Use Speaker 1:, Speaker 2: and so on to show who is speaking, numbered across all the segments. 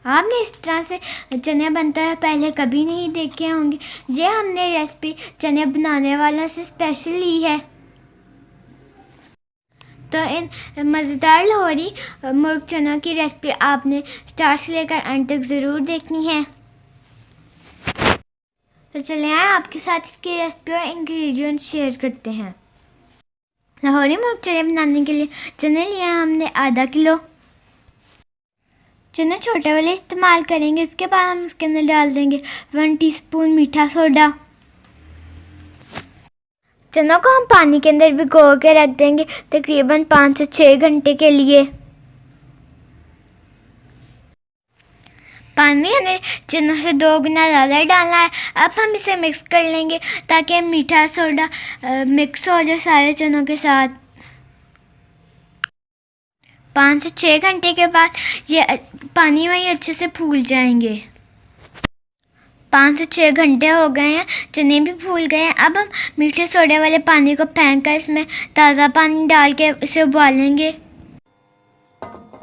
Speaker 1: आपने इस तरह से चने बनते हुए पहले कभी नहीं देखे होंगे। ये हमने रेसिपी चने बनाने वाला से स्पेशल ली है। तो इन मज़ेदार लाहौरी मुर्ग चनों की रेसिपी आपने स्टार्ट से लेकर अंत तक ज़रूर देखनी है। तो चलिए आए आपके साथ इसकी रेसिपी और इंग्रेडिएंट्स शेयर करते हैं। लाहौरी मुर्ग चने बनाने के लिए चने लिए हमने आधा किलो। चने छोटे वाले इस्तेमाल करेंगे। इसके बाद हम इसके अंदर डाल देंगे 1 टीस्पून मीठा सोडा। चनों को हम पानी के अंदर भिगो के रख देंगे तकरीबन 5 से 6 घंटे के लिए। पानी हमें चनों से 2 गुना ज़्यादा डालना है। अब हम इसे मिक्स कर लेंगे ताकि मीठा सोडा मिक्स हो जाए सारे चनों के साथ। 5 से 6 घंटे के बाद ये पानी में ही अच्छे से फूल जाएंगे। 5 से 6 घंटे हो गए हैं, चने भी फूल गए हैं। अब हम मीठे सोडे वाले पानी को फेंक कर इसमें ताज़ा पानी डाल के इसे उबालेंगे।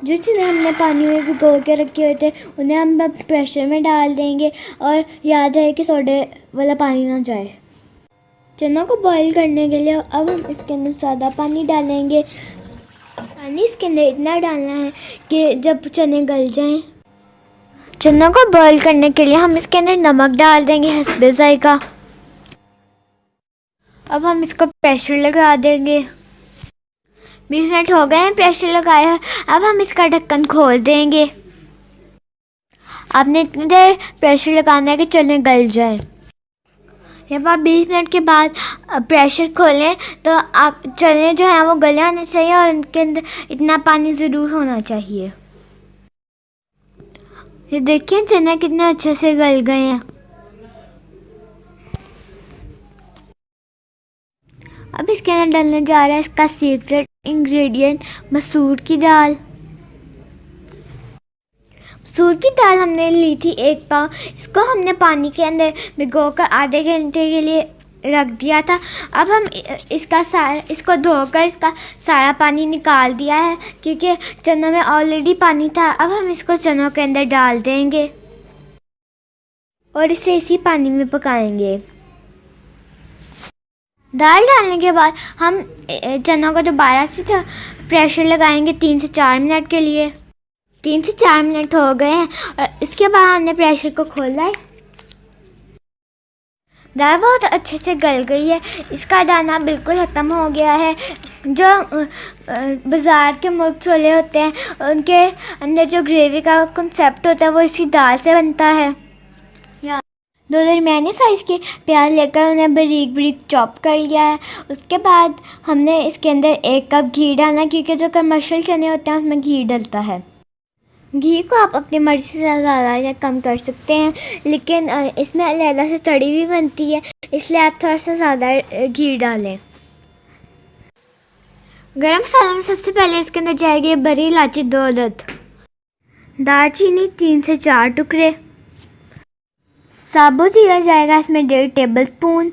Speaker 1: जो चने हमने पानी में भिगो के रखे हुए थे उन्हें हम अब प्रेशर में डाल देंगे और याद रहे कि सोडे वाला पानी ना जाए। चनों को बॉईल करने के लिए अब हम इसके अंदर सादा पानी डालेंगे। पानी इसके अंदर इतना डालना है कि जब चने गल जाएं। चनों को बॉईल करने के लिए हम इसके अंदर नमक डाल देंगे हस्बे जायका। अब हम इसको प्रेशर लगा देंगे। 20 मिनट हो गए हैं प्रेशर लगाए हैं। अब हम इसका ढक्कन खोल देंगे। आपने इतनी देर प्रेशर लगाना है कि चने गल जाए। जब आप 20 मिनट के बाद प्रेशर खोलें तो आप चने जो हैं वो गले आने चाहिए और उनके अंदर इतना पानी ज़रूर होना चाहिए। ये देखिए चने कितने अच्छे से गल गए हैं। अब इसके अंदर डालने जा रहा है इसका सीक्रेट इंग्रेडिएंट मसूर की दाल। मसूर की दाल हमने ली थी 1 पाव। इसको हमने पानी के अंदर भिगोकर आधे घंटे के लिए रख दिया था। अब हम इसको धोकर इसका सारा पानी निकाल दिया है क्योंकि चनों में ऑलरेडी पानी था। अब हम इसको चनों के अंदर डाल देंगे और इसे इसी पानी में पकाएंगे। दाल डालने के बाद हम चनों को दोबारा से प्रेशर लगाएंगे 3 से 4 मिनट के लिए। 3 से 4 मिनट हो गए हैं और इसके बाद हमने प्रेशर को खोला है। दाल बहुत अच्छे से गल गई है। इसका दाना बिल्कुल ख़त्म हो गया है। जो बाज़ार के मुर्ग छोले होते हैं उनके अंदर जो ग्रेवी का कंसेप्ट होता है वो इसी दाल से बनता है। 2 दरमियाने साइज़ के प्याज लेकर उन्हें बारीक बारीक चॉप कर लिया है। उसके बाद हमने इसके अंदर 1 कप घी डालना क्योंकि जो कमर्शियल चने होते हैं उसमें घी डलता है। घी को आप अपनी मर्ज़ी से ज़्यादा या कम कर सकते हैं, लेकिन इसमें अलहदा से तड़ी भी बनती है इसलिए आप थोड़ा सा ज़्यादा घी डालें। गरम मसाला में सबसे पहले इसके अंदर जाएगी बड़ी इलायची 2 अदद, दालचीनी 3 से 4 टुकड़े, साबुत जीरा जाएगा इसमें 1.5 टेबल स्पून,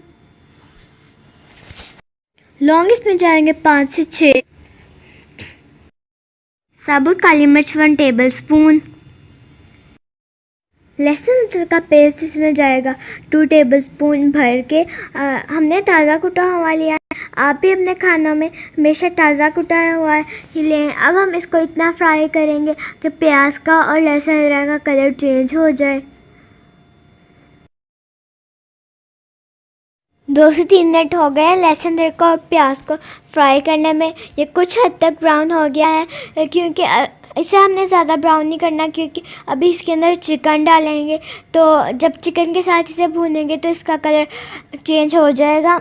Speaker 1: लौंग इसमें जाएंगे 5 से 6, साबुत काली मिर्च 1 टेबल स्पून, लहसुन अदरक का पेस्ट इसमें जाएगा 2 टेबल स्पून भर के। हमने ताज़ा कुटा हुआ लिया है। आप भी अपने खानों में हमेशा ताज़ा कुटा हुआ ही लें। अब हम इसको इतना फ्राई करेंगे कि प्याज का और लहसुन अदरक का कलर चेंज हो जाए। 2 से 3 मिनट हो गए हैं लहसुन अदरक को और प्याज को फ्राई करने में। ये कुछ हद तक ब्राउन हो गया है क्योंकि इसे हमने ज़्यादा ब्राउन नहीं करना क्योंकि अभी इसके अंदर चिकन डालेंगे तो जब चिकन के साथ इसे भूनेंगे तो इसका कलर चेंज हो जाएगा।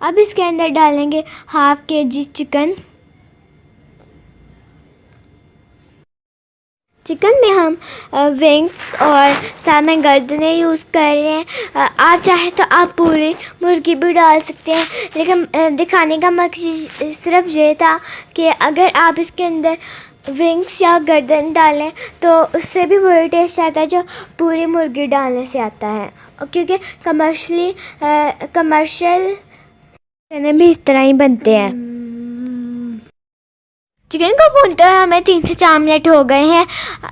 Speaker 1: अब इसके अंदर डालेंगे ½ kg चिकन। चिकन में हम विंग्स और सामने गर्दनें यूज़ कर रहे हैं। आप चाहे तो आप पूरी मुर्गी भी डाल सकते हैं, लेकिन दिखाने का मकसद सिर्फ ये था कि अगर आप इसके अंदर विंग्स या गर्दन डालें तो उससे भी वही टेस्ट आता है जो पूरी मुर्गी डालने से आता है। क्योंकि कमर्शियल चने भी इस तरह ही बनते हैं। चिकन को भूनते हुए हमें 3 से 4 मिनट हो गए हैं।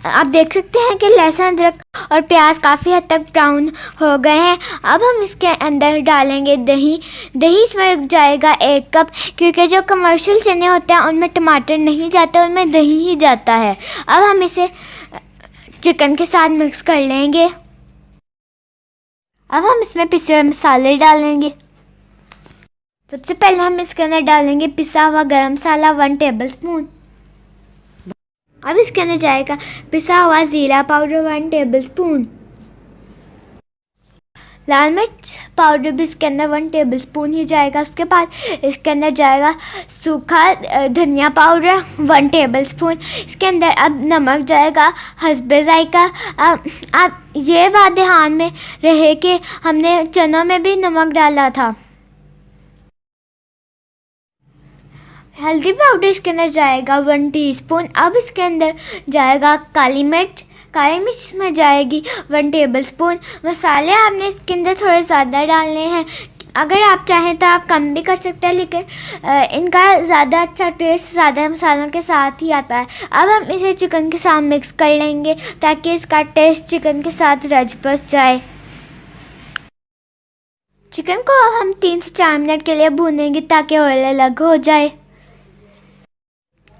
Speaker 1: आप देख सकते हैं कि लहसुन, अदरक और प्याज काफ़ी हद तक ब्राउन हो गए हैं। अब हम इसके अंदर डालेंगे दही। दही इसमें जाएगा 1 कप, क्योंकि जो कमर्शियल चने होते हैं उनमें टमाटर नहीं जाता, उनमें दही ही जाता है। अब हम इसे चिकन के साथ मिक्स कर लेंगे। अब हम इसमें पिसे हुए मसाले डालेंगे। सबसे पहले हम इसके अंदर डालेंगे पिसा हुआ गरम मसाला 1 टेबल स्पून। अब इसके अंदर जाएगा पिसा हुआ ज़ीरा पाउडर 1 टेबल स्पून। लाल मिर्च पाउडर भी इसके अंदर 1 टेबल स्पून ही जाएगा। उसके बाद इसके अंदर जाएगा सूखा धनिया पाउडर 1 टेबल स्पून। इसके अंदर अब नमक जाएगा हस्बे जायका। अब ये बात ध्यान में रहे कि हमने चनों में भी नमक डाला था। हल्दी पाउडर इसके अंदर जाएगा 1 टीस्पून। अब इसके अंदर जाएगा काली मिर्च में जाएगी 1 टेबल स्पून। मसाले आपने इसके अंदर थोड़े ज़्यादा डालने हैं, अगर आप चाहें तो आप कम भी कर सकते हैं, लेकिन इनका ज़्यादा अच्छा टेस्ट ज़्यादा मसालों के साथ ही आता है। अब हम इसे चिकन के साथ मिक्स कर लेंगे ताकि इसका टेस्ट चिकन के साथ रच बस जाए। चिकन को अब हम 3 से 4 मिनट के लिए भूनेंगे ताकि ऑयल अलग हो जाए।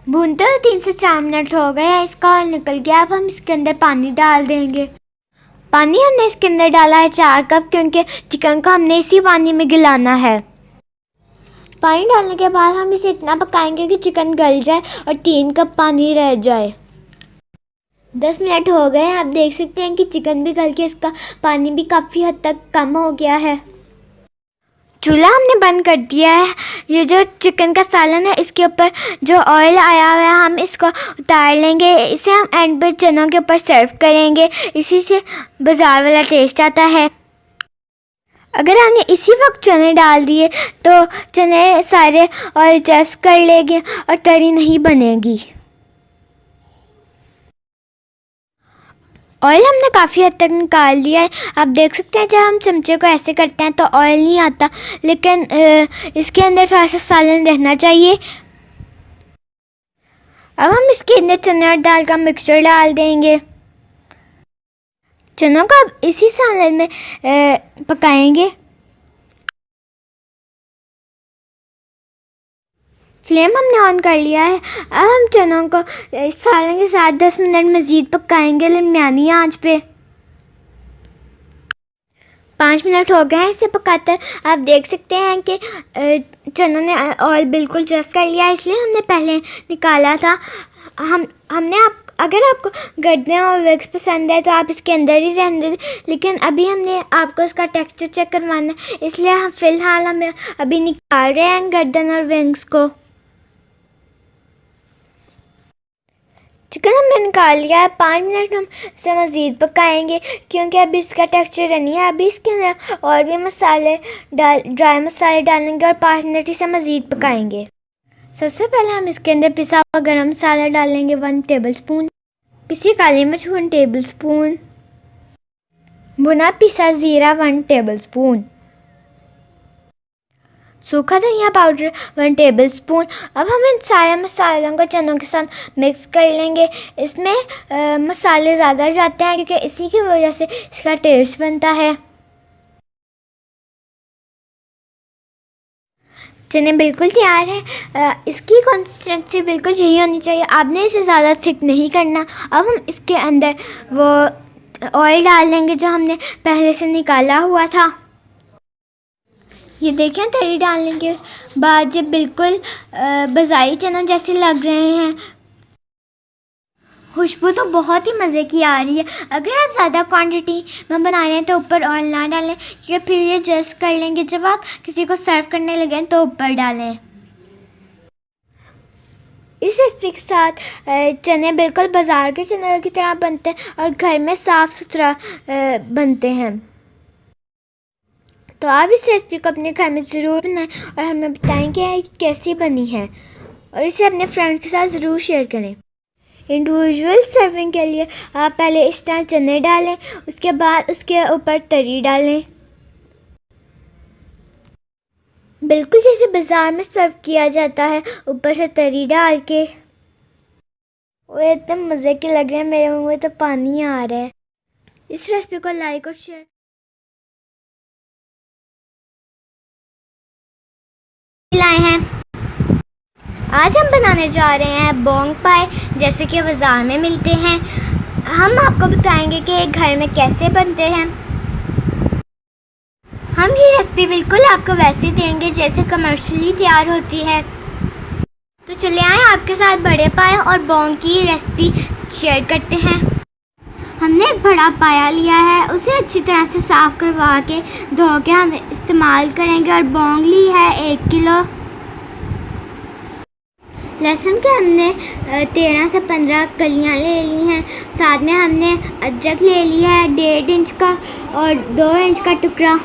Speaker 1: भूनते हुए 3 से 4 मिनट हो गए हैं, इसका ऑयल निकल गया। अब हम इसके अंदर पानी डाल देंगे। पानी हमने इसके अंदर डाला है 4 कप, क्योंकि चिकन को हमने इसी पानी में गलाना है। पानी डालने के बाद हम इसे इतना पकाएंगे कि चिकन गल जाए और 3 कप पानी रह जाए। 10 मिनट हो गए हैं, आप देख सकते हैं कि चिकन भी गल के इसका पानी भी काफ़ी हद तक कम हो गया है। चूल्हा हमने बंद कर दिया है। ये जो चिकन का सालन है, इसके ऊपर जो ऑयल आया हुआ है हम इसको उतार लेंगे। इसे हम एंड पे चनों के ऊपर सर्व करेंगे। इसी से बाज़ार वाला टेस्ट आता है। अगर हमने इसी वक्त चने डाल दिए तो चने सारे ऑयल चेप्स कर लेंगे और तरी नहीं बनेगी। ऑयल हमने काफ़ी हद तक निकाल लिया है। आप देख सकते हैं जब हम चमचे को ऐसे करते हैं तो ऑयल नहीं आता, लेकिन इसके अंदर थोड़ा सा सालन रहना चाहिए। अब हम इसके अंदर चने और दाल का मिक्सचर डाल देंगे। चनों को अब इसी सालन में पकाएंगे। फ्लेम हमने ऑन कर लिया है। अब हम चनों को इस सालन के साथ 10 मिनट मज़ीद पकाएंगे दरमियानी आंच पे। 5 मिनट हो गए हैं इसे पकाते। आप देख सकते हैं कि चनों ने ऑयल बिल्कुल जस्ट कर लिया, इसलिए हमने पहले निकाला था। अगर आपको गर्दन और विक्स पसंद है तो आप इसके अंदर ही रहने दें, लेकिन अभी हमने आपको इसका टेक्सचर चेक करवाना है, इसलिए हम फ़िलहाल हमें अभी निकाल रहे हैं गर्दन और विंग्स को। चिकन हमने निकाल लिया है। 5 मिनट हम इसे मज़ीद पकाएंगे क्योंकि अभी इसका टेक्सचर नहीं है। अभी इसके अंदर और भी ड्राई मसाले डालेंगे और 5 मिनट इसे मज़ीद पकाएंगे। सबसे पहले हम इसके अंदर पिसा हुआ गरम मसाला डालेंगे 1 टेबल स्पून, पिसी काली मिर्च 1 टेबल स्पून, भुना पिसा ज़ीरा 1 टेबल स्पून, सूखा धनिया पाउडर 1 टेबल स्पून। अब हम इन सारे मसालों को चनों के साथ मिक्स कर लेंगे। इसमें मसाले ज़्यादा जाते हैं क्योंकि इसी की वजह से इसका टेस्ट बनता है। चने बिल्कुल तैयार है। इसकी कंसिस्टेंसी बिल्कुल यही होनी चाहिए, आपने इसे ज़्यादा थिक नहीं करना। अब हम इसके अंदर वो ऑयल डाल लेंगे जो हमने पहले से निकाला हुआ था। ये देखें, तरी डालने के बाद ये बिल्कुल बाज़ारी चना जैसे लग रहे हैं। खुशबू तो बहुत ही मज़े की आ रही है। अगर आप ज़्यादा क्वांटिटी में बना रहे हैं तो ऊपर ऑयल ना डालें, क्योंकि फिर ये जस्ट कर लेंगे। जब आप किसी को सर्व करने लगें तो ऊपर डालें। इस रेसिपी के साथ चने बिल्कुल बाज़ार के चने की तरह बनते हैं और घर में साफ़ सुथरा बनते हैं। तो आप इस रेसिपी को अपने घर में ज़रूर बनाएं और हमें बताएं कि कैसी बनी है, और इसे अपने फ्रेंड्स के साथ ज़रूर शेयर करें। इंडिविजुअल सर्विंग के लिए आप पहले इस तरह चने डालें, उसके बाद उसके ऊपर तरी डालें, बिल्कुल जैसे बाज़ार में सर्व किया जाता है, ऊपर से तरी डाल के। वो इतने मज़े के लग रहे हैं, मेरे मुंह में तो पानी आ रहा है। इस रेसिपी को लाइक और शेयर लाए हैं। आज हम बनाने जा रहे हैं बोंग पाए, जैसे कि बाज़ार में मिलते हैं। हम आपको बताएंगे कि घर में कैसे बनते हैं। हम ये रेसिपी बिल्कुल आपको वैसे देंगे जैसे कमर्शियली तैयार होती है। तो चले आए आपके साथ बड़े पाए और बोंग की रेसिपी शेयर करते हैं। हमने एक बड़ा पाया लिया है, उसे अच्छी तरह से साफ़ करवा के धो के हम इस्तेमाल करेंगे। और बोंग ली है 1 किलो। लहसुन के हमने 13 से 15 कलियां ले ली हैं। साथ में हमने अदरक ले लिया है 1.5 इंच का और 2 इंच का टुकड़ा।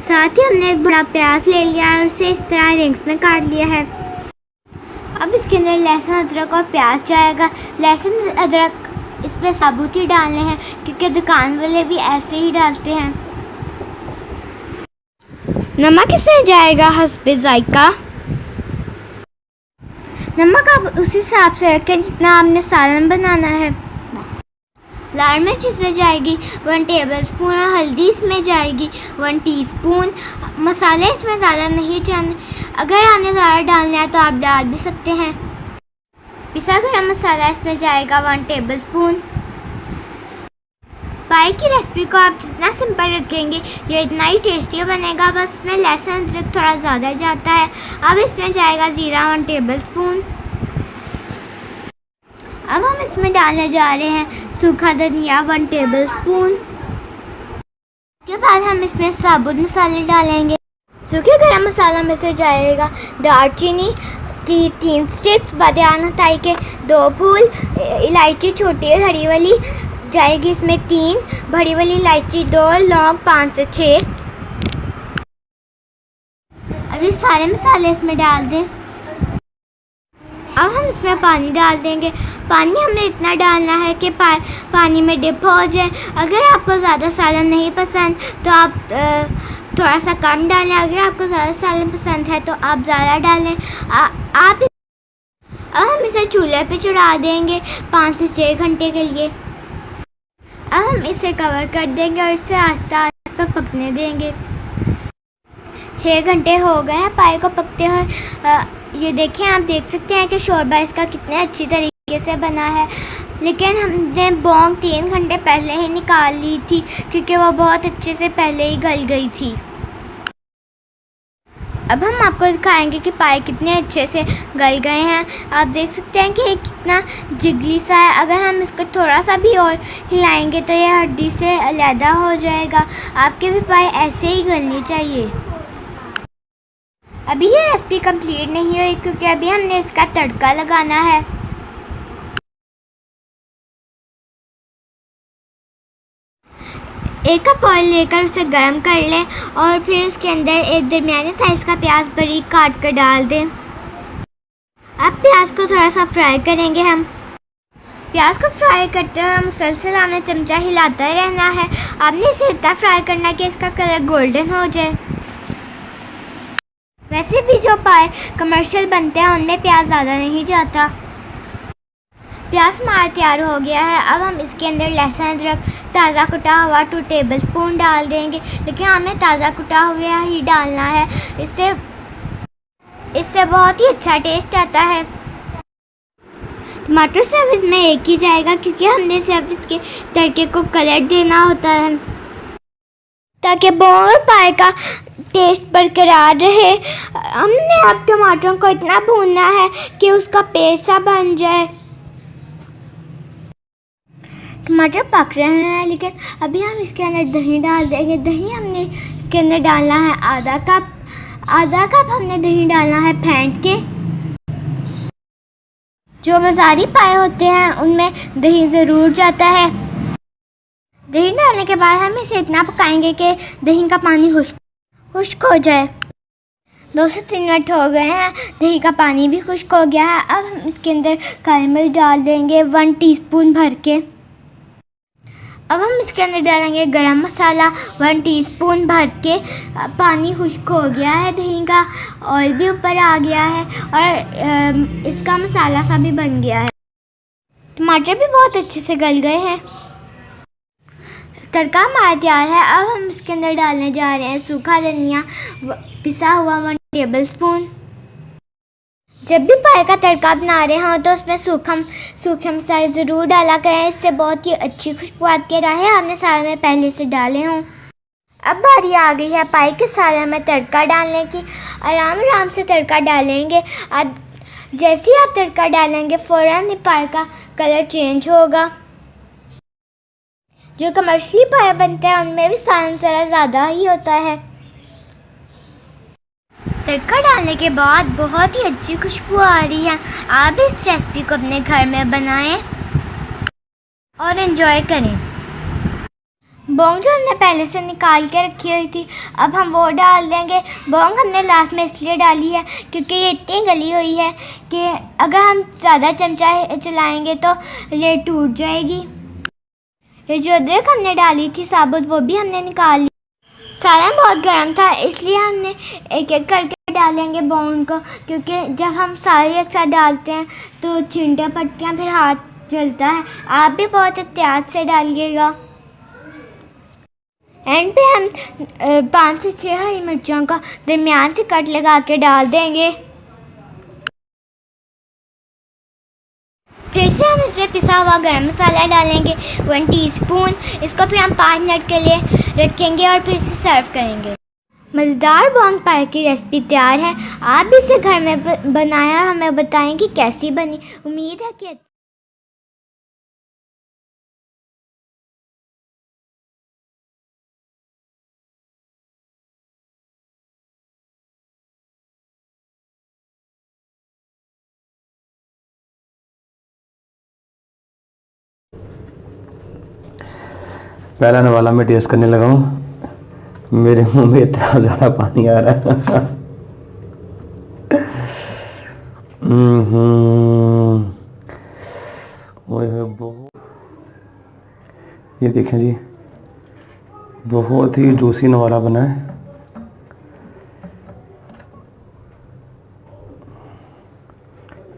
Speaker 1: साथ ही हमने एक बड़ा प्याज ले लिया है और उसे इस तरह रिंग्स में काट लिया है। अब इसके अंदर लहसुन अदरक और प्याज जाएगा। लहसुन अदरक इसमें साबुत ही डालने हैं क्योंकि दुकान वाले भी ऐसे ही डालते हैं। नमक इसमें जाएगा हस्बे जायका। नमक आप उसी हिसाब से रखें जितना आपने सालन बनाना है। लाल मिर्च इसमें जाएगी 1 टेबलस्पून और हल्दी इसमें जाएगी 1 टीस्पून। मसाले इसमें ज़्यादा नहीं डालने, अगर आपने ज़्यादा डालना है तो आप डाल भी सकते हैं। पिसा गरम मसाला इसमें जाएगा 1 टेबलस्पून। पाए की रेसिपी को आप जितना सिंपल रखेंगे ये इतना ही टेस्टी बनेगा, बस इसमें लहसुन अदरक थोड़ा ज़्यादा जाता है। अब इसमें जाएगा ज़ीरा 1 टेबलस्पून। अब हम इसमें डालने जा रहे हैं सूखा धनिया 1 टेबलस्पून। उसके बाद हम इसमें साबुत मसाले डालेंगे। सूखे गरम मसाला में से जाएगा दालचीनी की 3 स्टिक्स, बादाम हटाई के 2 फूल, इलायची छोटी हरी वाली जाएगी इसमें 3, बड़ी वाली इलायची 2, लौंग 5 से 6। अब ये सारे मसाले इसमें डाल दें। अब हम इसमें पानी डाल देंगे। पानी हमने इतना डालना है कि पानी में डिप हो जाए। अगर आपको ज़्यादा सालन नहीं पसंद तो आप थोड़ा सा कम डालें। अगर आपको ज़्यादा सालन पसंद है तो आप ज़्यादा डालें। अब हम इसे चूल्हे पे चढ़ा देंगे 5 से 6 घंटे के लिए। अब हम इसे कवर कर देंगे और इसे आस्ते आस्ते पर पकने देंगे। 6 घंटे हो गए हैं पाए को पकते हुए। ये देखें, आप देख सकते हैं कि शोरबा इसका कितने अच्छी तरीके से बना है। लेकिन हमने बोंग 3 घंटे पहले ही निकाल ली थी क्योंकि वो बहुत अच्छे से पहले ही गल गई थी। अब हम आपको दिखाएंगे कि पाए कितने अच्छे से गल गए हैं। आप देख सकते हैं कि ये कितना जिगली सा है। अगर हम इसको थोड़ा सा भी और हिलाएंगे तो ये हड्डी से अलहदा हो जाएगा। आपके भी पाए ऐसे ही गलनी चाहिए। अभी ये रेसिपी कंप्लीट नहीं हुई क्योंकि अभी हमने इसका तड़का लगाना है। एक कप ऑयल लेकर उसे गर्म कर लें और फिर उसके अंदर एक दरमियानी साइज़ का प्याज बारीक काट कर डाल दें। अब प्याज को थोड़ा सा फ्राई करेंगे हम। प्याज को फ्राई करते हुए मुसलसल आपने चमचा हिलाता रहना है। आपने इसे इतना फ्राई करना कि इसका कलर गोल्डन हो जाए। वैसे भी जो पाए कमर्शियल बनते हैं उनमें प्याज ज़्यादा नहीं जाता। प्याज हमारा तैयार हो गया है। अब हम इसके अंदर लहसुन अदरक ताज़ा कुटा हुआ 2 टेबलस्पून डाल देंगे। लेकिन हमें ताज़ा कुटा हुआ ही डालना है, इससे बहुत ही अच्छा टेस्ट आता है। टमाटर सिर्फ इसमें एक ही जाएगा क्योंकि हमने सिर्फ इसके तड़के को कलर देना होता है ताकि बोंग पाए का टेस्ट बरकरार रहे। हमने अब टमाटरों को इतना भूनना है कि उसका पेस्ट सा बन जाए। टमाटर पक रहे हैं लेकिन अभी हम इसके अंदर दही डाल देंगे। दही हमने इसके अंदर डालना है आधा कप हमने दही डालना है फेंट के। जो बाज़ारी पाए होते हैं उनमें दही ज़रूर जाता है। दही डालने के बाद हम इसे इतना पकाएंगे कि दही का पानी खुश्क हो जाए। 2 से 3 मिनट हो गए हैं, दही का पानी भी खुश्क हो गया है। अब हम इसके अंदर काली मिर्च डाल देंगे 1 टीस्पून भर के। अब हम इसके अंदर डालेंगे गरम मसाला 1 टीस्पून भर के। पानी खुश्क हो गया है, दही का ऑयल भी ऊपर आ गया है और इसका मसाला सा भी बन गया है। टमाटर भी बहुत अच्छे से गल गए हैं। तड़का हमारा तैयार है। अब हम इसके अंदर डालने जा रहे हैं सूखा धनिया पिसा हुआ 1 टेबलस्पून। जब भी पाए का तड़का बना रहे हों तो उसमें सूखे मसाले ज़रूर डाला करें, इससे बहुत ही अच्छी खुशबू आती है। चाहे हमने सारे में पहले से डाले हों। अब बारी आ गई है पाई के सारे में तड़का डालने की। आराम आराम से तड़का डालेंगे। अब जैसे ही आप तड़का डालेंगे फ़ौरन ही पाई का कलर चेंज होगा। जो कमर्शियली पाया बनता है उनमें भी सालन ज़रा ज़्यादा ही होता है। तड़का डालने के बाद बहुत ही अच्छी खुशबू आ रही है। आप भी इस रेसिपी को अपने घर में बनाएं और एंजॉय करें। बौंग जो हमने पहले से निकाल के रखी हुई थी, अब हम वो डाल देंगे। बौंग हमने लास्ट में इसलिए डाली है क्योंकि ये इतनी गली हुई है कि अगर हम ज़्यादा चमचा चलाएंगे तो ये टूट जाएगी। ये जो अदरक हमने डाली थी साबुत, वो भी हमने निकाल ली। सालन बहुत गर्म था इसलिए हमने एक एक करके डालेंगे बौंग को, क्योंकि जब हम सारे एक साथ डालते हैं तो छींटे पड़ती हैं, फिर हाथ जलता है। आप भी बहुत एहतियात से डालिएगा। एंड पे हम 5 से 6 हरी मिर्चों का दरमियान से कट लगा के डाल देंगे। फिर से हम इसमें पिसा हुआ गरम मसाला डालेंगे 1 टीस्पून। इसको फिर हम 5 मिनट के लिए रखेंगे और फिर से सर्व करेंगे। मज़ेदार बौंग पाई की रेसिपी तैयार है। आप भी इसे घर में बनाएं और हमें बताएं कि कैसी बनी। उम्मीद है कि
Speaker 2: पहला नवाला मैं टेस्ट करने लगा हूँ। मेरे मुंह में इतना ज़्यादा पानी आ रहा है। ये देखें जी, बहुत ही जूसी नवाला बना है।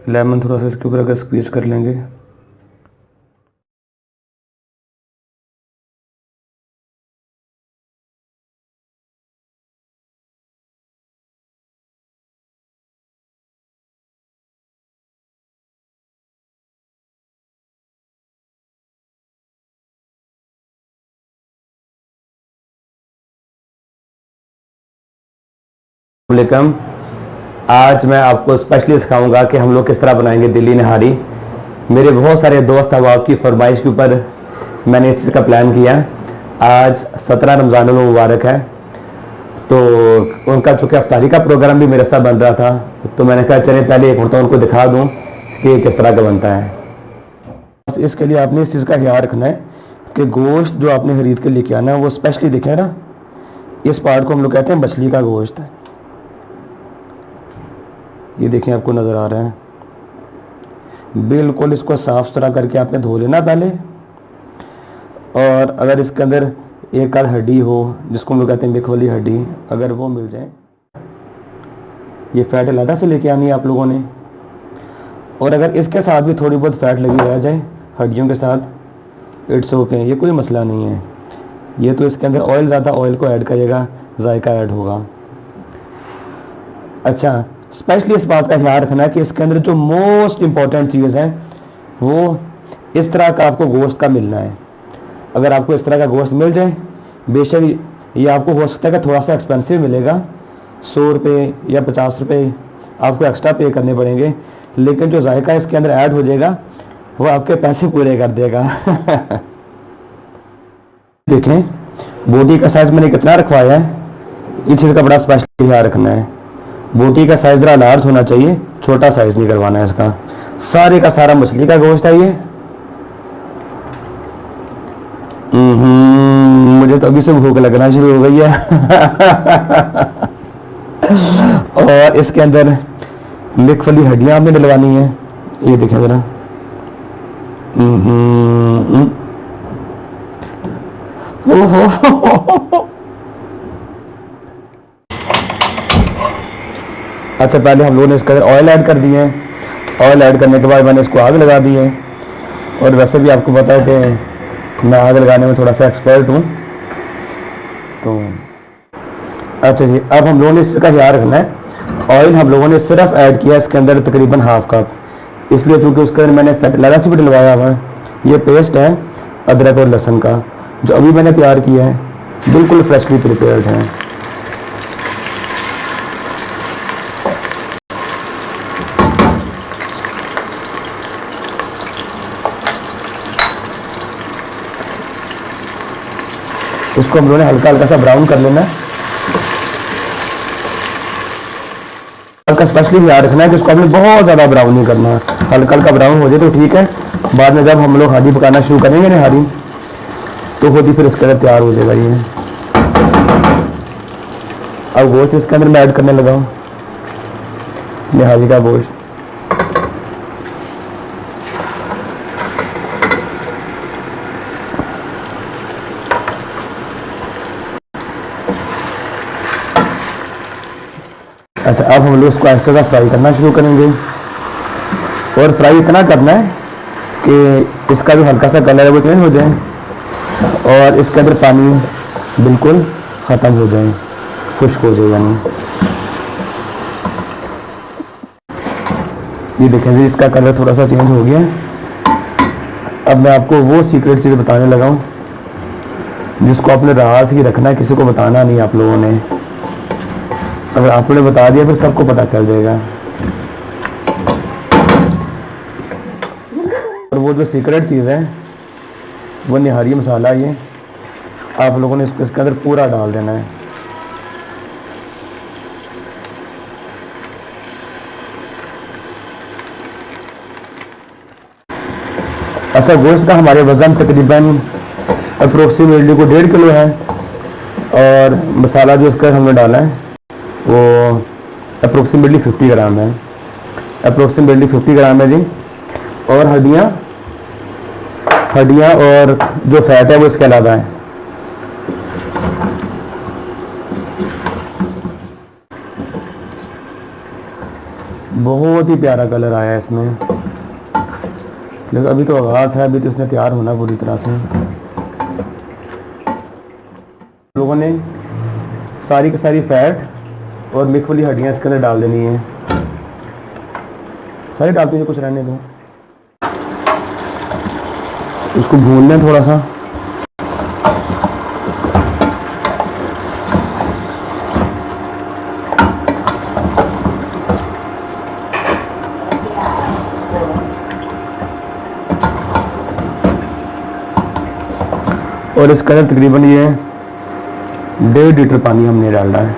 Speaker 2: लेमन थोड़ा सा इसके ऊपर अगर स्क्वीज कर लेंगे वालेकुम। आज मैं आपको स्पेशली सिखाऊंगा कि हम लोग किस तरह बनाएंगे दिल्ली नहारी। मेरे बहुत सारे दोस्त अहबाब की फरमाइश के ऊपर मैंने इस चीज़ का प्लान किया। आज 17 रमज़ान मुबारक है, तो उनका चूँकि अफ्तारी का प्रोग्राम भी मेरे साथ बन रहा था, तो मैंने कहा चले पहले एक मरतबा उनको दिखा दूँ कि किस तरह का बनता है। इसके लिए आपने इस चीज़ का ख्याल रखना है कि गोश्त जो आपने खरीद के लेके आना है वो स्पेशली देखें ना, इस पार्ट को हम लोग कहते हैं मछली का गोश्त है। ये देखें, आपको नज़र आ रहा है। बिल्कुल इसको साफ़ सुथरा करके आपने धो लेना पहले। और अगर इसके अंदर एक आध हड्डी हो, जिसको हम लोग कहते हैं मिख वाली हड्डी, अगर वो मिल जाए, ये फ़ैट अलग से लेके आनी है आप लोगों ने। और अगर इसके साथ भी थोड़ी बहुत फ़ैट लगी रह जाए हड्डियों के साथ, इट्स ओके, ये कोई मसला नहीं है। ये तो इसके अंदर ऑयल ज़्यादा ऑयल को ऐड करेगा, जायका ऐड होगा। अच्छा, स्पेशली इस बात का ख्याल रखना है कि इसके अंदर जो मोस्ट इम्पॉर्टेंट चीज़ है वो इस तरह का आपको गोश्त का मिलना है। अगर आपको इस तरह का गोश्त मिल जाए, बेशक ये आपको हो सकता है कि थोड़ा सा एक्सपेंसिव मिलेगा, 100 रुपये या 50 रुपये आपको एक्स्ट्रा पे करने पड़ेंगे, लेकिन जो जायका इसके अंदर ऐड हो जाएगा वो आपके पैसे पूरे कर देगा। देखें बोटी का साइज मैंने कितना रखवाया है, इस चीज़ का बड़ा स्पेशल ख्याल रखना है। बोटी का साइज ज़रा लार्ज होना चाहिए, छोटा साइज नहीं करवाना है इसका। सारे का सारा मछली का गोश्त है ये। मुझे तो अभी से भूख लगना शुरू हो गई है। और इसके अंदर मिख वाली हड्डियां आपने डलवानी है। ये देखें जरा, अच्छा, पहले हम लोगों ने इसके अंदर ऑयल ऐड कर दिए हैं। ऑयल ऐड करने के बाद मैंने इसको आग लगा दी है और वैसे भी आपको पता है कि मैं आग लगाने में थोड़ा सा एक्सपर्ट हूँ। तो अच्छा जी, अब हम लोगों ने इसका ख्याल रखना है। ऑयल हम लोगों ने सिर्फ ऐड किया इसके अंदर तकरीबन हाफ कप, इसलिए क्योंकि उसके अंदर मैंने फर्टिलाइजर भी डलवाया हुआ है। ये पेस्ट है अदरक और लहसुन का, जो अभी मैंने तैयार किया है, बिल्कुल फ्रेशली प्रिपेयर्ड है। इसको हम लोगों ने हल्का हल्का सा ब्राउन कर लेना है। हल्का स्पेशली ध्यान रखना है कि इसको हमने बहुत ज़्यादा ब्राउन नहीं करना, हल्का हल्का ब्राउन हो जाए तो ठीक है। बाद में जब हम लोग हादी पकाना शुरू करेंगे निहारी, तो होती फिर इसके अंदर तैयार हो जाएगा ये। अब गोश्त इसके अंदर मैं ऐड करने लगा हूँ, निहारी का गोश्त। अच्छा, अब हम लोग इसको आहिस्ते से फ्राई करना शुरू करेंगे, और फ्राई इतना करना है कि इसका जो हल्का सा कलर है वो चेंज हो जाए और इसके अंदर पानी बिल्कुल ख़त्म हो जाए, खुश्क हो जाए। यानी ये देखें जी, इसका कलर थोड़ा सा चेंज हो गया। अब मैं आपको वो सीक्रेट चीज़ बताने लगा हूँ जिसको आपने राज ही रखना है, किसी को बताना नहीं आप लोगों ने। अगर आपने बता दिया फिर सबको पता चल जाएगा। और वो जो सीक्रेट चीज़ है वो निहारी मसाला, ये आप लोगों ने इसको इसके अंदर पूरा डाल देना है। अच्छा, गोश्त का हमारे वज़न तकरीबन अप्रोक्सीमेटली को 1.5 किलो है, और मसाला जो इसका हमने डाला है वो अप्रोक्सीमेटली 50 ग्राम है। अप्रोक्सीमेटली 50 ग्राम है जी। और हड्डियाँ और जो फैट है वो इसके अलावा है। बहुत ही प्यारा कलर आया है इसमें, लेकिन अभी तो आगाज़ है, अभी तो इसने तैयार होना पूरी तरह से। लोगों ने सारी की सारी फैट और मिक्स वाली हड्डियाँ इसके अंदर डाल देनी है, सारी डालते हैं, कुछ रहने दो। उसको भून लें थोड़ा सा। और इसके अंदर तकरीबन ये 1.5 लीटर पानी हमने डालना है।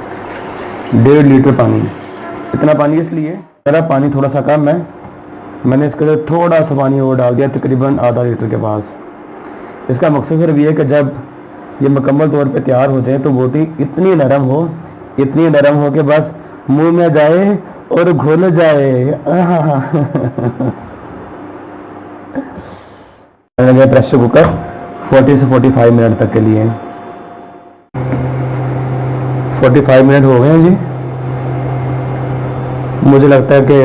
Speaker 2: 1.5 लीटर पानी। इतना पानी इसलिए, मेरा पानी थोड़ा सा कम है, मैंने इसके अंदर थोड़ा सा पानी और डाल दिया, तकरीबन आधा लीटर के पास। इसका मकसद सिर्फ ये है कि जब ये मुकम्मल तौर पे तैयार हो जाए तो बोटी इतनी नरम हो कि बस मुंह में जाए और घुल जाए। लगे प्रेशर कुकर 40 से 45 मिनट तक के लिए। 45 मिनट हो गए हैं जी। मुझे लगता है कि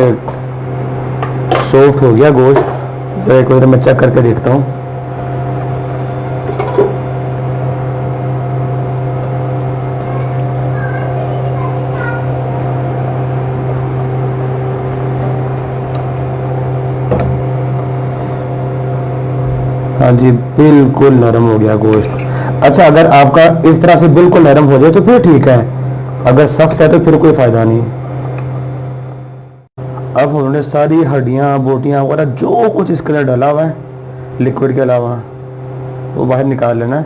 Speaker 2: सॉफ्ट हो गया गोश्त। जरा एक बार मैं चेक करके देखता हूँ। हाँ जी, बिल्कुल नरम हो गया गोश्त। अच्छा, अगर आपका इस तरह से बिल्कुल नरम हो जाए तो फिर ठीक है, अगर सख्त है तो फिर कोई फायदा नहीं। अब उन्होंने सारी हड्डियाँ, बोटियाँ वगैरह जो कुछ इसके अंदर डाला हुआ है लिक्विड के अलावा, वो बाहर निकाल लेना है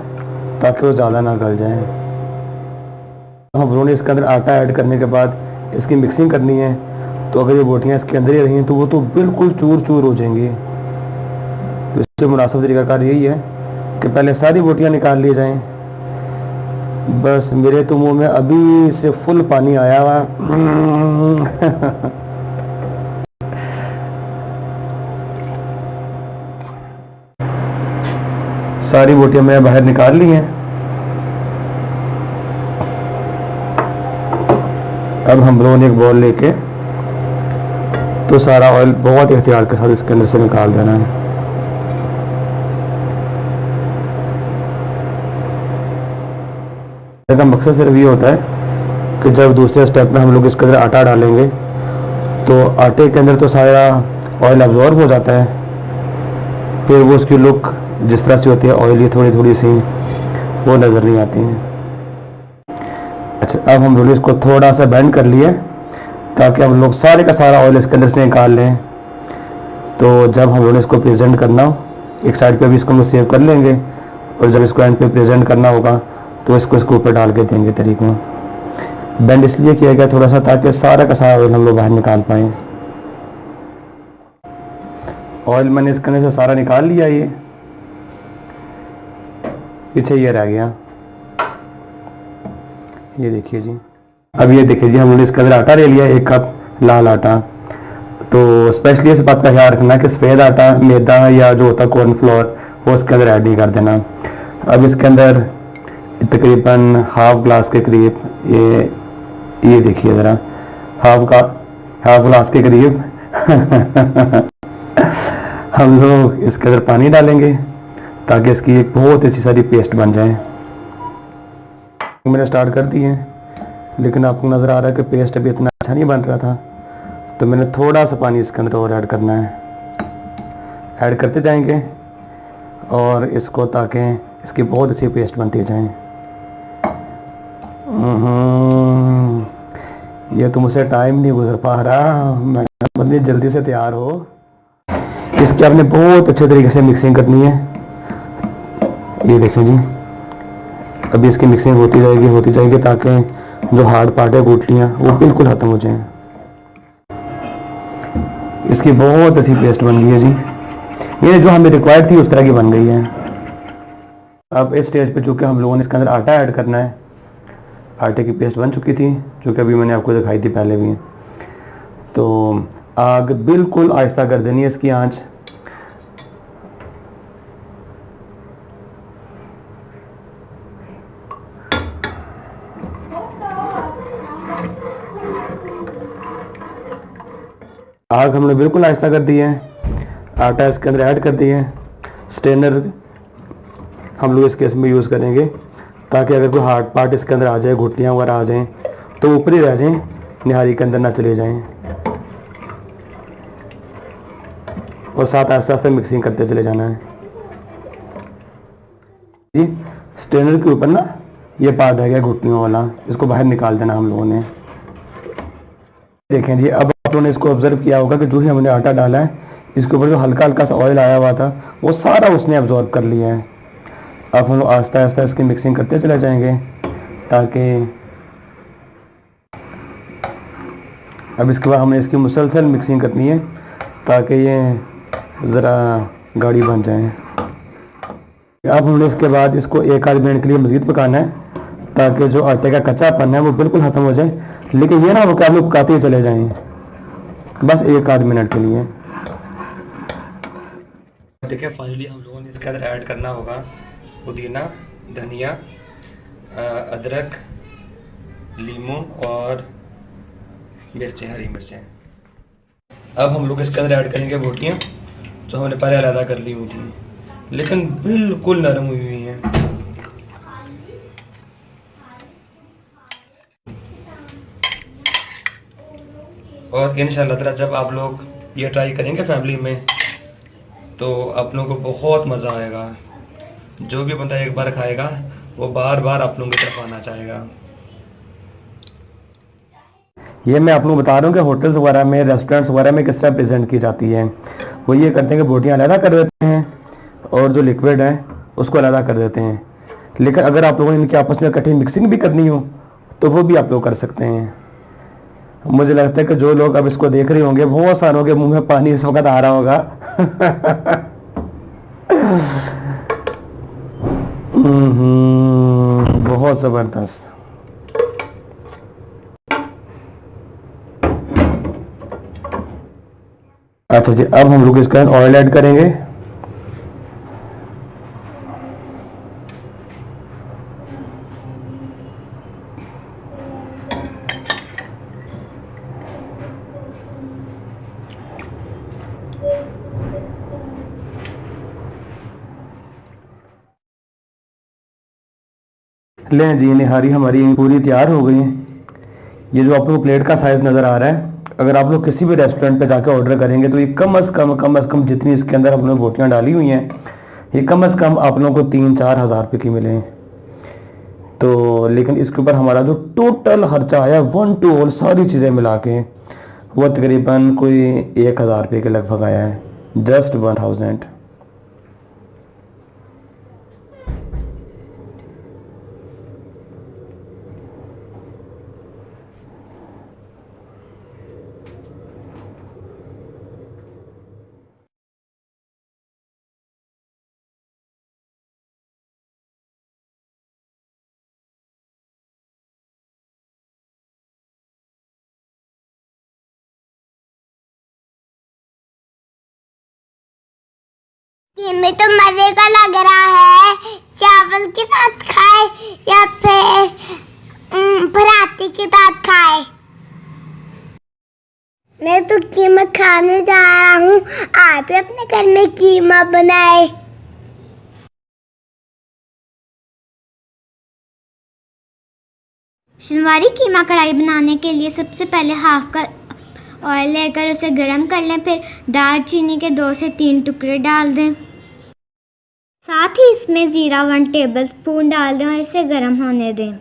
Speaker 2: ताकि वो ज़्यादा ना गल जाए। हम उन्होंने इसके अंदर आटा ऐड करने के बाद इसकी मिक्सिंग करनी है, तो अगर ये बोटियाँ इसके अंदर ही रही तो वो तो बिल्कुल चूर चूर हो जाएंगी। तो इससे मुनासिब तरीक़ाकार यही है कि पहले सारी बोटियाँ निकाल ली जाएं। बस मेरे तो मुँह में अभी से फुल पानी आया हुआ। सारी बोटियां मैंने बाहर निकाल ली हैं। अब हम लोगों ने एक बॉल लेके तो सारा ऑयल बहुत एहतियात के साथ इसके अंदर से निकाल देना है। का मकसद सिर्फ ये होता है कि जब दूसरे स्टेप में हम लोग इसके अंदर आटा डालेंगे तो आटे के अंदर तो सारा ऑयल अब्जॉर्ब हो जाता है, फिर वो उसकी लुक जिस तरह से होती है ऑयली थोड़ी थोड़ी सी, वो नज़र नहीं आती है। अच्छा, अब हम लोग इसको थोड़ा सा बेंड कर लिए ताकि हम लोग सारे का सारा ऑयल इसके अंदर से निकाल लें। तो जब हम लोग इसको प्रेजेंट करना हो, एक साइड पे भी इसको हम लोग सेव कर लेंगे, और जब इसको एंड पे प्रेजेंट करना होगा तो इसको इसके ऊपर डाल के देंगे तरीके में। बेंड इसलिए किया गया थोड़ा सा ताकि सारा का सारा ऑयल हम लोग बाहर निकाल पाएँ। ऑयल मैंने इसके अंदर से सारा निकाल लिया, ये पीछे ये रह गया, ये देखिए जी। अब ये देखिए जी, हम लोगों ने इसके अंदर आटा ले लिया, 1 कप लाल आटा। तो स्पेशली इस बात का ख्याल रखना कि सफ़ेद आटा, मैदा या जो होता है कॉर्नफ्लोर, वो इसके अंदर ऐड नहीं कर देना। अब इसके अंदर तकरीबन हाफ ग्लास के करीब, ये देखिए ज़रा, हाफ ग्लास के करीब हम लोग इसके अंदर पानी डालेंगे ताकि इसकी एक बहुत अच्छी सारी पेस्ट बन जाए। मैंने स्टार्ट कर दी है, लेकिन आपको नज़र आ रहा है कि पेस्ट अभी इतना अच्छा नहीं बन रहा था, तो मैंने थोड़ा सा पानी इसके अंदर और ऐड करना है। ऐड करते जाएंगे और इसको ताकि इसकी बहुत अच्छी पेस्ट बनती जाए। ये तो मुझसे टाइम नहीं गुजर पा रहा, मैं बंदे जल्दी से तैयार हो। इसकी आपने बहुत अच्छे तरीके से मिक्सिंग करनी है। ये देखें जी, अभी इसकी मिक्सिंग होती जाएगी ताकि जो हार्ड पार्ट है, गुठलियाँ, वो बिल्कुल ख़त्म हो जाएं। इसकी बहुत अच्छी पेस्ट बन गई है जी, ये जो हमें रिक्वायर्ड थी उस तरह की बन गई है। अब इस स्टेज पे चूँकि हम लोगों ने इसके अंदर आटा ऐड करना है, आटे की पेस्ट बन चुकी थी जो कि अभी मैंने आपको दिखाई थी पहले भी। तो आग बिल्कुल आहिस्ता कर देनी है इसकी आंच। आग हमने बिल्कुल आहिस्ता कर दी है, आटा इसके अंदर ऐड कर दिया है। स्ट्रेनर हम लोग इस केस में यूज़ करेंगे ताकि अगर कोई हार्ड पार्ट इसके अंदर आ जाए, घुटलियाँ वगैरह आ जाएं, तो ऊपर ही रह जाएं, निहारी के अंदर ना चले जाएं। और साथ आहिस्ता आहिस्ता मिक्सिंग करते चले जाना है जी। स्ट्रेनर के ऊपर ना ये पार्ट रह गया घुटनियों वाला, इसको बाहर निकाल देना हम लोगों ने। देखें जी, अब आप लोगों ने इसको ऑब्जर्व किया होगा कि जो ही हमने आटा डाला है, इसके ऊपर जो हल्का हल्का सा ऑयल आया हुआ था वो सारा उसने अब्जॉर्ब कर लिया है। अब हम लोग आहिस्ता आहिस्ता इसकी मिक्सिंग करते चले जाएंगे ताकि अब इसके बाद हमें इसकी मुसलसल मिक्सिंग करनी है ताकि ये ज़रा गाढ़ी बन जाए। अब हमने इसके बाद इसको 1 आध मिनट के लिए मज़ीद पकाना है ताकि जो आटे का कच्चापन है वो बिल्कुल ख़त्म हो जाए। लेकिन ये ना वो कि आप लोग पकाते ही चले जाएँ, बस 1 आध मिनट के लिए। देखिए फाइनली हम लोगों ने इसके अंदर ऐड करना होगा पुदीना, धनिया, अदरक, लीमू और मिर्चें, हरी मिर्चें। अब हम लोग इसके अंदर ऐड करेंगे बोटियाँ जो हमने पहले अलग कर ली हुई थी, लेकिन बिल्कुल नरम हुई हुई हैं। और इंशाल्लाह ताला जब आप लोग ये ट्राई करेंगे फैमिली में तो आप लोगों को बहुत मज़ा आएगा। जो भी बंदा एक बार खाएगा वो बार बार आप लोगों की तरफ आना चाहेगा। ये मैं आप लोगों को बता रहा हूँ कि होटल्स वगैरह में, रेस्टोरेंट्स वगैरह में किस तरह प्रेजेंट की जाती है। वो ये करते हैं कि बोटियाँ अलग कर देते हैं और जो लिक्विड है उसको अलग कर देते हैं। लेकिन अगर आप लोगों ने इनके आपस में इकट्ठी मिक्सिंग भी करनी हो तो वो भी आप लोग कर सकते हैं। मुझे लगता है कि जो लोग अब इसको देख रहे होंगे, बहुत सारों के मुंह में पानी इस वक्त आ रहा होगा। बहुत ज़बरदस्त। अच्छा जी, अब हम लोग इसके अंदर ऑयल ऐड करेंगे। लें जी, निहारी हमारी पूरी तैयार हो गई है। ये जो आप लोग प्लेट का साइज़ नज़र आ रहा है, अगर आप लोग किसी भी रेस्टोरेंट पे जाकर ऑर्डर करेंगे तो ये कम अज़ कम जितनी इसके अंदर हमने बोटियाँ डाली हुई हैं, ये कम अज़ कम आप लोगों को 3-4 हज़ार रुपये की मिले। तो लेकिन इसके ऊपर हमारा जो टोटल खर्चा आया 1 to ऑल सारी चीज़ें मिला के, वो तकरीबन कोई 1000 रुपये के लगभग आया है, जस्ट 1000।
Speaker 1: में तो मजे का लग रहा है। चावल के साथ खाए या फिर पराठे के साथ खाए। मैं तो कीमा खाने जा रहा हूँ। आप भी अपने घर में कीमा बनाए। शनिवारी कीमा कढ़ाई बनाने के लिए सबसे पहले हाफ कप ऑयल लेकर उसे गर्म कर लें। फिर दालचीनी के 2 से 3 टुकड़े डाल दें। साथ ही इसमें ज़ीरा 1 टेबलस्पून डाल दें और इसे गर्म होने दें।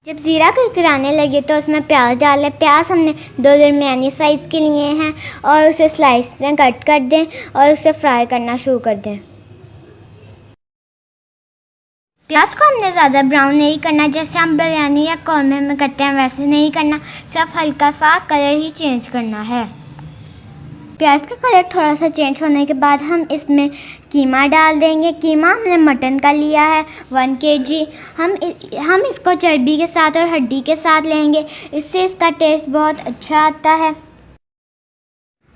Speaker 1: जब ज़ीरा करकराने लगे तो उसमें प्याज डालें। प्याज हमने 2 दरमियानी साइज़ के लिए हैं और उसे स्लाइस में कट कर दें और उसे फ्राई करना शुरू कर दें। प्याज को हमने ज़्यादा ब्राउन नहीं करना, जैसे हम बिरयानी या कौरमे में करते हैं वैसे नहीं करना, सिर्फ हल्का सा कलर ही चेंज करना है। प्याज का कलर थोड़ा सा चेंज होने के बाद हम इसमें कीमा डाल देंगे। कीमा हमने मटन का लिया है 1 kg। हम इसको चर्बी के साथ और हड्डी के साथ लेंगे, इससे इसका टेस्ट बहुत अच्छा आता है।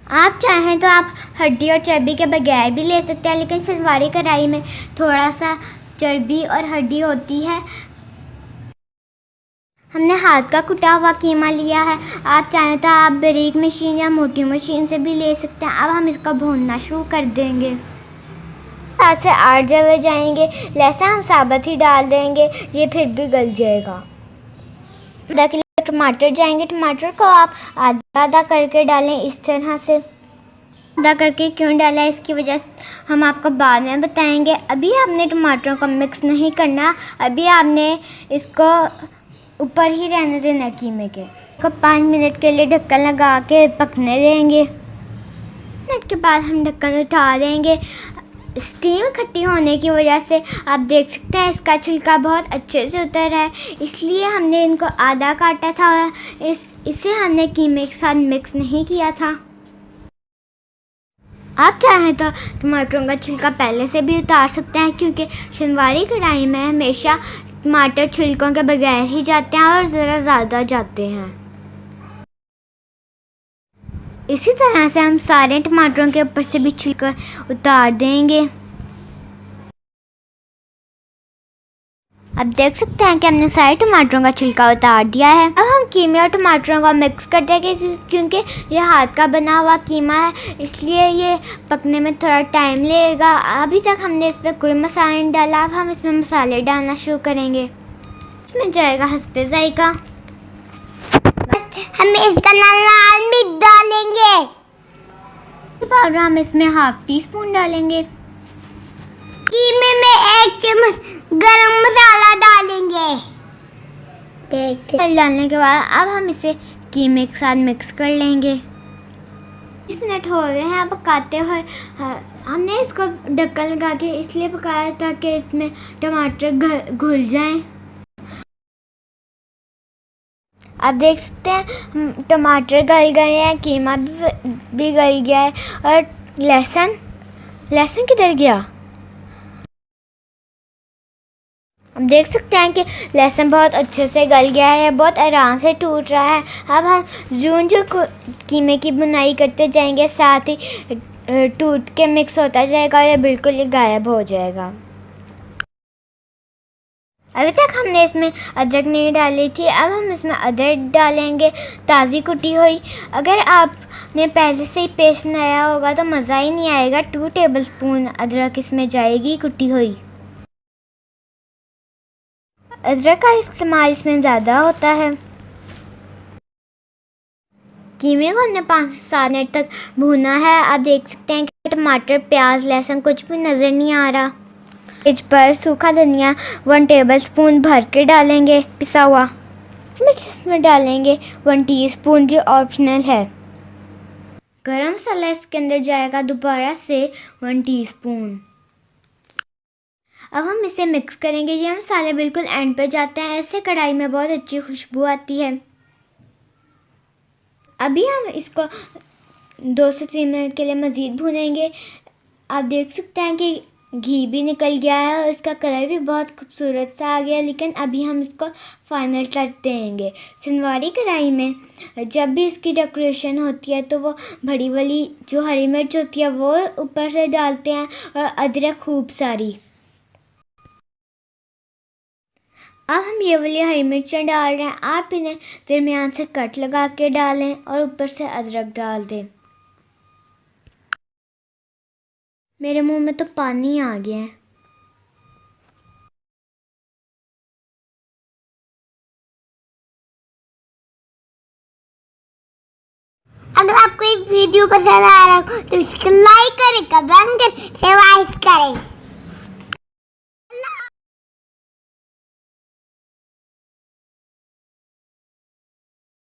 Speaker 1: आप चाहें तो आप हड्डी और चर्बी के बगैर भी ले सकते हैं, लेकिन शनिवारी कढ़ाई में थोड़ा सा चर्बी और हड्डी होती है। हमने हाथ का कुटा हुआ कीमा लिया है। आप चाहें तो आप बारीक मशीन या मोटी मशीन से भी ले सकते हैं। अब हम इसका भूनना शुरू कर देंगे। 7 से 8 जब जाएंगे, लहसुन हम साबुत ही डाल देंगे, ये फिर भी गल जाएगा। आधा किलो टमाटर जाएंगे। टमाटर को आप आधा आधा करके डालें, इस तरह से। आधा करके क्यों डाला है इसकी वजह हम आपको बाद में बताएंगे। अभी आपने टमाटरों को मिक्स नहीं करना, अभी आपने इसको ऊपर ही रहने देना कीमे के। को 5 मिनट के लिए ढक्कन लगा के पकने देंगे। मिनट के बाद हम ढक्कन उठा देंगे। स्टीम इकट्ठी होने की वजह से आप देख सकते हैं इसका छिलका बहुत अच्छे से उतर है, इसलिए हमने इनको आधा काटा था। इसे हमने कीमे के साथ मिक्स नहीं किया था। आप चाहें तो टमाटरों का छिलका पहले से भी उतार सकते हैं, क्योंकि शनिवारी कढ़ाई में हमेशा टमाटर छिलकों के बगैर ही जाते हैं और ज़रा ज़्यादा जाते हैं। इसी तरह से हम सारे टमाटरों के ऊपर से भी छिलका उतार देंगे। अब देख सकते हैं कि हमने सारे टमाटरों का छिलका उतार दिया है। अब हम कीमे और टमाटरों को मिक्स कर देंगे, क्योंकि ये हाथ का बना हुआ कीमा है, इसलिए ये पकने में थोड़ा टाइम लगेगा। अभी तक हमने इस पर कोई मसाला नहीं डाला। अब हम इसमें मसाले डालना शुरू करेंगे। इसमें जाएगा हस्बे जायका। हम इसका लाल मिर्च डालेंगे। पाउडर हम इसमें 1/2 टीस्पून डालेंगे। कीमे में 1 चम्मच गरम मसाला डालेंगे। डालने के बाद अब हम इसे कीमे के साथ मिक्स कर लेंगे। 20 मिनट हो गए हैं पकाते हुए। हमने इसको ढक्कन लगा के इसलिए पकाया ताकि इसमें टमाटर घुल जाएं। आप देख सकते हैं टमाटर गल गए हैं, कीमा भी गल गया है। और लहसुन किधर गया? हम देख सकते हैं कि लहसुन बहुत अच्छे से गल गया है, बहुत आराम से टूट रहा है। अब हम जो कीमे की बुनाई करते जाएंगे, साथ ही टूट के मिक्स होता जाएगा और ये बिल्कुल ही गायब हो जाएगा। अभी तक हमने इसमें अदरक नहीं डाली थी, अब हम इसमें अदरक डालेंगे, ताज़ी कुटी हुई। अगर आपने पहले से ही पेस्ट बनाया होगा तो मज़ा ही नहीं आएगा। 2 टेबलस्पून अदरक इसमें जाएगी कुटी हुई। अदरक का इस्तेमाल इसमें ज़्यादा होता है। कीमे को हमने 5 से 7 मिनट तक भूना है। आप देख सकते हैं कि टमाटर, प्याज, लहसुन कुछ भी नज़र नहीं आ रहा। इस पर सूखा धनिया 1 टेबलस्पून भर के डालेंगे पिसा हुआ। मिर्च इसमें डालेंगे 1 टीस्पून जो ऑप्शनल है। गरम मसाला इसके अंदर जाएगा दोबारा से 1 टीस्पून। अब हम इसे मिक्स करेंगे। ये मसाले बिल्कुल एंड पे जाते हैं, ऐसे कढ़ाई में बहुत अच्छी खुशबू आती है। अभी हम इसको 2 से 3 मिनट के लिए मज़ीद भूनेंगे। आप देख सकते हैं कि घी भी निकल गया है और इसका कलर भी बहुत खूबसूरत सा आ गया। लेकिन अभी हम इसको फाइनल टच देंगे। सिनवारी कढ़ाई में जब भी इसकी डेकोरेशन होती है तो वो बड़ी वाली जो हरी मिर्च होती है वो ऊपर से डालते हैं और अदरक खूब सारी। अब हम ये वाली हरी मिर्चें डाल रहे हैं। आप इन्हें दरमियान से कट लगा के डालें और ऊपर से अदरक डाल दें। मेरे मुंह में तो पानी आ गया है।
Speaker 3: अगर आपको ये वीडियो पसंद आ रहा हो तो इसको लाइक करें, कमेंट करें, शेयर करें।